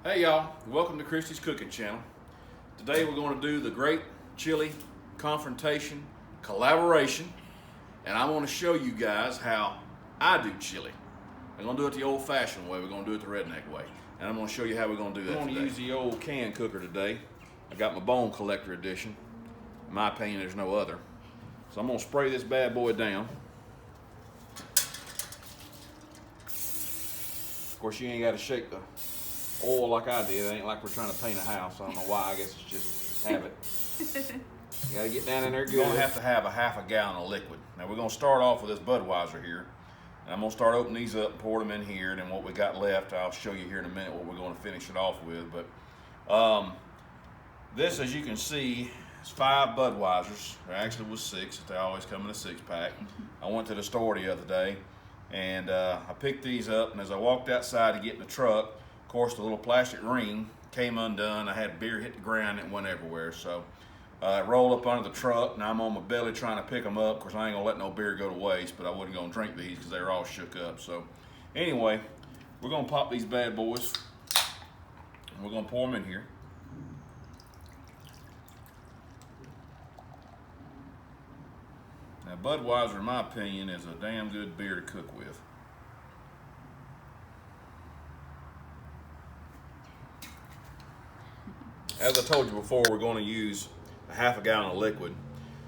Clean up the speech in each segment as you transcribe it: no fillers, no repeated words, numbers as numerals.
Hey y'all, welcome to Christy's Cooking Channel. Today we're going to do the Great Chili Confrontation Collaboration, and I want to show you guys how I do chili. I'm going to do it the old-fashioned way. We're going to do it the redneck way, and I'm going to show you how we're going to do that. I'm going to use the old can cooker today. I got my bone collector edition. In my opinion, there's no other. So I'm going to spray this bad boy down. Of course, you ain't got to shake the oil like I did. It ain't like we're trying to paint a house. I don't know why. I guess it's just habit. You gotta get down in there good. You're gonna have to have a half a gallon of liquid. Now we're gonna start off with this Budweiser here. And I'm gonna start opening these up and pour them in here. And then what we got left, I'll show you here in a minute what we're gonna finish it off with. But this, as you can see, is 5 Budweisers. There actually was 6. They always come in a 6-pack. I went to the store the other day and I picked these up. And as I walked outside to get in the truck, of course, the little plastic ring came undone. I had beer hit the ground and it went everywhere. So I rolled up under the truck and I'm on my belly trying to pick them up. Of course, I ain't gonna let no beer go to waste, but I wasn't gonna drink these because they were all shook up. So anyway, we're gonna pop these bad boys and we're gonna pour them in here. Now, Budweiser, in my opinion, is a damn good beer to cook with. As I told you before, we're going to use a half a gallon of liquid.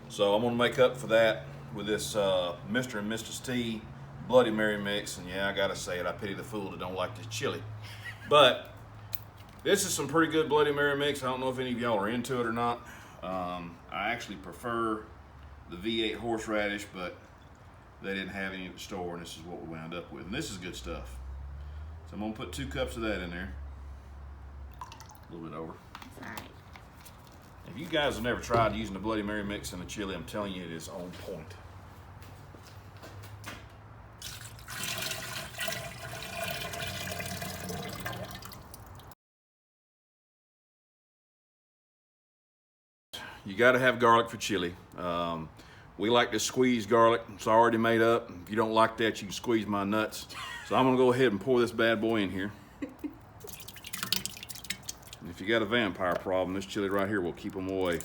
So I'm going to make up for that with this Mr. and Mrs. T Bloody Mary mix. And yeah, I got to say it, I pity the fool that don't like this chili. But this is some pretty good Bloody Mary mix. I don't know if any of y'all are into it or not. I actually prefer the V8 horseradish, but they didn't have any at the store, and this is what we wound up with. And this is good stuff. So I'm going to put 2 cups of that in there. A little bit over. All right. If you guys have never tried using the Bloody Mary mix in the chili, I'm telling you, it is on point. You got to have garlic for chili. We like to squeeze garlic. It's already made up. If you don't like that, you can squeeze my nuts. So I'm going to go ahead and pour this bad boy in here. If you got a vampire problem, this chili right here will keep them away.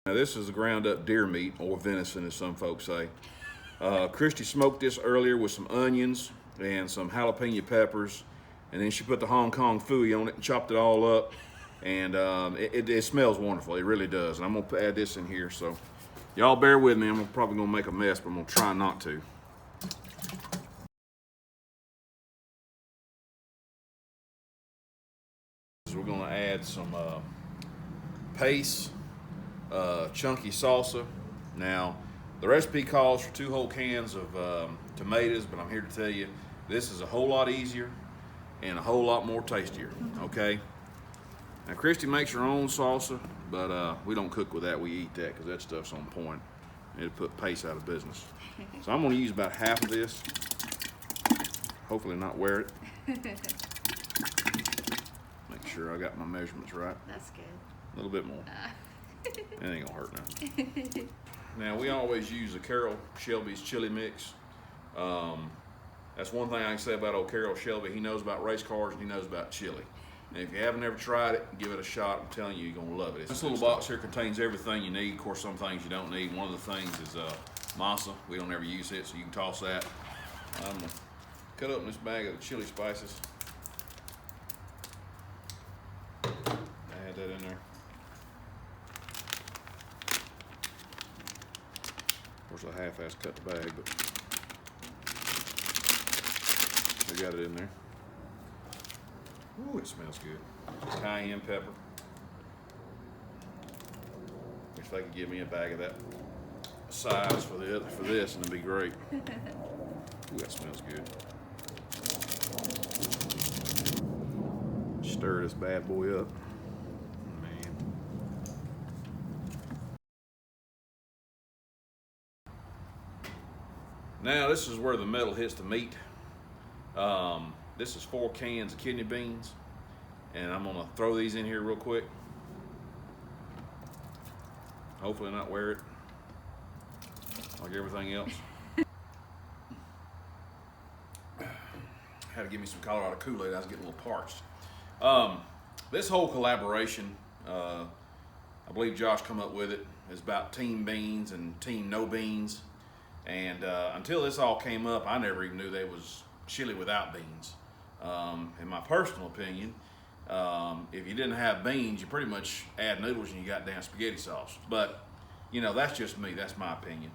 Now this is ground up deer meat, or venison as some folks say. Christy smoked this earlier with some onions and some jalapeno peppers, and then she put the Hong Kong fooey on it and chopped it all up, and it smells wonderful, it really does. And I'm gonna add this in here, so y'all bear with me. I'm probably gonna make a mess, but I'm gonna try not to. So we're gonna add some paste, chunky salsa. Now, the recipe calls for 2 whole cans of tomatoes, but I'm here to tell you, this is a whole lot easier and a whole lot more tastier, okay? Now, Christy makes her own salsa, but we don't cook with that. We eat that because that stuff's on point. It'll put pace out of business. So I'm gonna use about half of this. Hopefully not wear it. Make sure I got my measurements right. That's good. A little bit more. It ain't gonna hurt nothing. Now, we always use a Carol Shelby's chili mix. That's one thing I can say about old Carol Shelby. He knows about race cars and he knows about chili. And if you haven't ever tried it, give it a shot. I'm telling you, you're gonna love it. This little box here contains everything you need. Of course, some things you don't need. One of the things is masa. We don't ever use it, so you can toss that. I'm gonna cut open this bag of the chili spices. Add that in there. Of course, I half-assed cut the bag, but we got it in there. Ooh, it smells good. Cayenne pepper. Wish they could give me a bag of that size for this, and it'd be great. Ooh, that smells good. Stir this bad boy up. Man. Now this is where the metal hits the meat. This is 4 cans of kidney beans, and I'm gonna throw these in here real quick. Hopefully not wear it like everything else. Had to give me some Colorado Kool-Aid. I was getting a little parched. This whole collaboration, I believe Josh come up with it, is about team beans and team no beans. And until this all came up, I never even knew there was chili without beans. In my personal opinion, if you didn't have beans, you pretty much add noodles and you got damn spaghetti sauce. But, you know, that's just me. That's my opinion.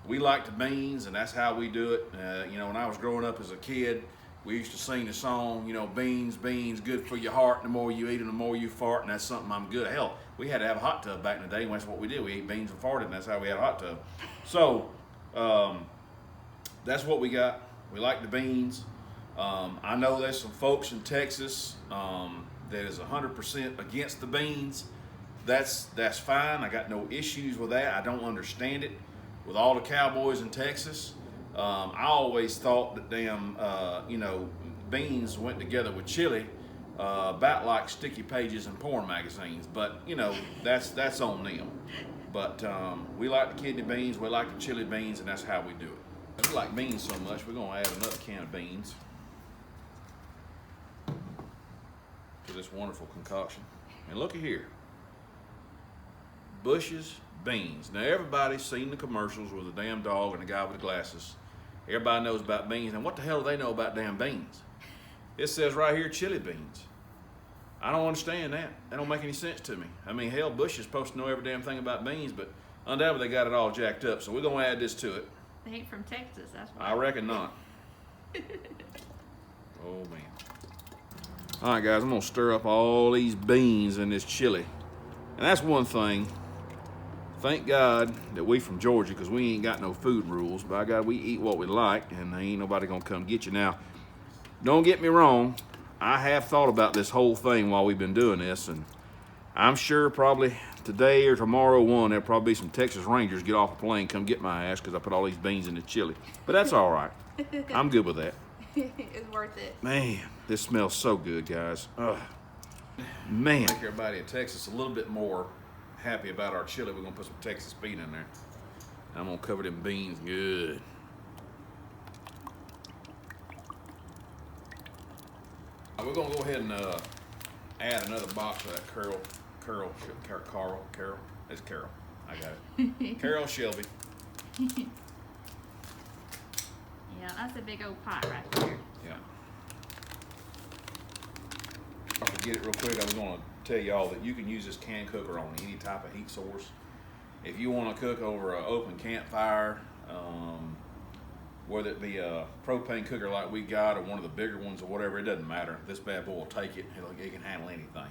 We like the beans, and that's how we do it. You know, when I was growing up as a kid, we used to sing the song, you know, beans, beans, good for your heart. The more you eat them, the more you fart, and that's something I'm good at. Hell, we had to have a hot tub back in the day, and that's what we did. We ate beans and farted, and that's how we had a hot tub. So, that's what we got. We like the beans. I know there's some folks in Texas that is 100% against the beans. That's fine. I got no issues with that. I don't understand it. With all the cowboys in Texas, I always thought that damn, you know, beans went together with chili about like sticky pages in porn magazines. But, you know, that's on them. But we like the kidney beans, we like the chili beans, and that's how we do it. We like beans so much, we're gonna add another can of beans to this wonderful concoction. And look at here, Bush's beans. Now everybody's seen the commercials with the damn dog and the guy with the glasses. Everybody knows about beans, and what the hell do they know about damn beans? It says right here, chili beans. I don't understand that. That don't make any sense to me. I mean, hell, Bush is supposed to know every damn thing about beans, but undoubtedly they got it all jacked up. So we're gonna add this to it. They ain't from Texas, that's why. I reckon not. Oh man. All right, guys, I'm gonna stir up all these beans in this chili. And that's one thing. Thank God that we from Georgia, because we ain't got no food rules. By God, we eat what we like, and there ain't nobody gonna come get you. Now, don't get me wrong. I have thought about this whole thing while we've been doing this, and I'm sure probably today or tomorrow there'll probably be some Texas Rangers get off a plane, come get my ass because I put all these beans in the chili. But that's all right. I'm good with that. It's worth it. Man, this smells so good, guys. Ugh. Man. Make everybody in Texas a little bit more happy about our chili. We're gonna put some Texas bean in there. I'm gonna cover them beans good. We're gonna go ahead and add another box of that Carol. It's Carol. I got it. Carol Shelby. Yeah, that's a big old pot right there. Yeah. I'll forget it real quick. I was gonna tell y'all that you can use this CanCooker on any type of heat source. If you want to cook over an open campfire, whether it be a propane cooker like we got or one of the bigger ones or whatever, it doesn't matter. This bad boy will take it. It can handle anything.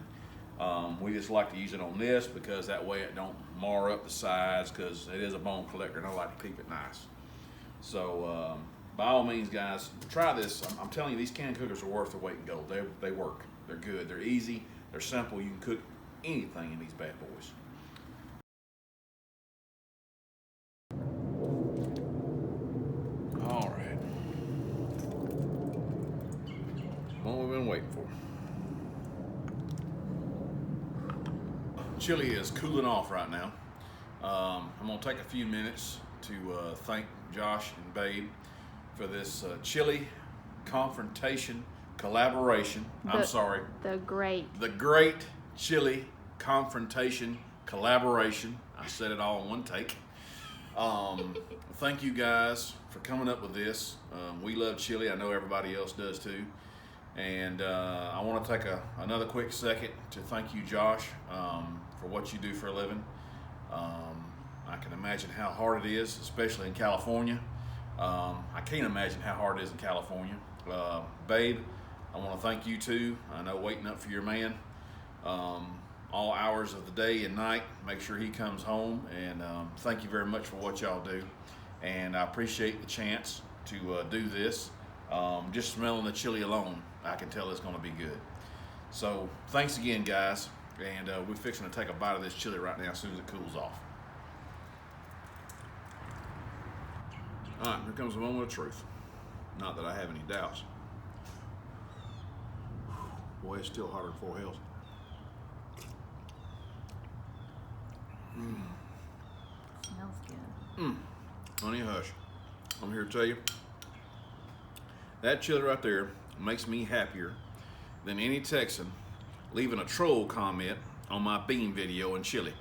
We just like to use it on this because that way it don't mar up the sides, because it is a bone collector and I like to keep it nice. So by all means, guys, try this. I'm telling you, these can cookers are worth the weight in gold. They work. They're good. They're easy. They're simple. You can cook anything in these bad boys. All right. What we've been waiting for. Chili is cooling off right now. I'm gonna take a few minutes to thank Josh and Babe for this chili confrontation collaboration. The great chili confrontation collaboration. I said it all in one take. Thank you guys for coming up with this. We love chili. I know everybody else does too. And I want to take another quick second to thank you, Josh, for what you do for a living. I can imagine how hard it is, especially in California. I can't imagine how hard it is in California. Babe, I want to thank you too. I know waiting up for your man all hours of the day and night. Make sure he comes home, and thank you very much for what y'all do. And I appreciate the chance to do this. Just smelling the chili alone, I can tell it's going to be good. So thanks again, guys. And we're fixing to take a bite of this chili right now as soon as it cools off. All right, here comes the moment of truth. Not that I have any doubts. Boy, it's still hotter than 4 Hills. Smells good. Honey hush. I'm here to tell you, that chili right there makes me happier than any Texan leaving a troll comment on my bean video in chili.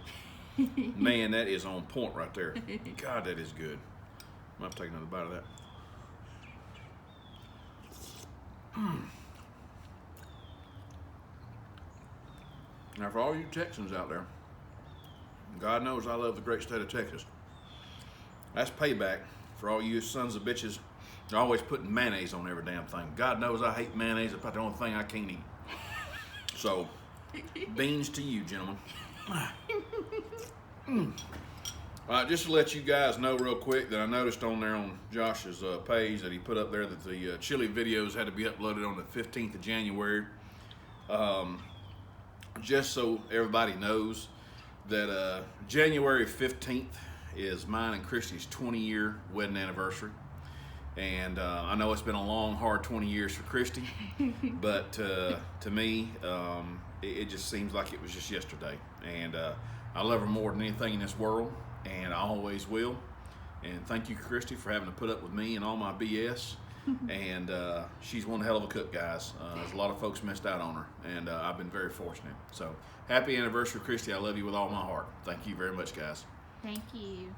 Man, that is on point right there. God, that is good. I'm gonna have to take another bite of that. Now, for all you Texans out there, God knows I love the great state of Texas. That's payback for all you sons of bitches. They're always putting mayonnaise on every damn thing. God knows I hate mayonnaise. It's about the only thing I can't eat. So, beans to you, gentlemen. Just to let you guys know real quick that I noticed on there on Josh's page that he put up there that the chili videos had to be uploaded on the 15th of January. Just so everybody knows that January 15th is mine and Christy's 20-year wedding anniversary. And I know it's been a long, hard 20 years for Christy, but to me, it just seems like it was just yesterday. And I love her more than anything in this world, and I always will. And thank you, Christy, for having to put up with me and all my BS. And she's one hell of a cook, guys. There's a lot of folks missed out on her, and I've been very fortunate. So happy anniversary, Christy. I love you with all my heart. Thank you very much, guys. Thank you.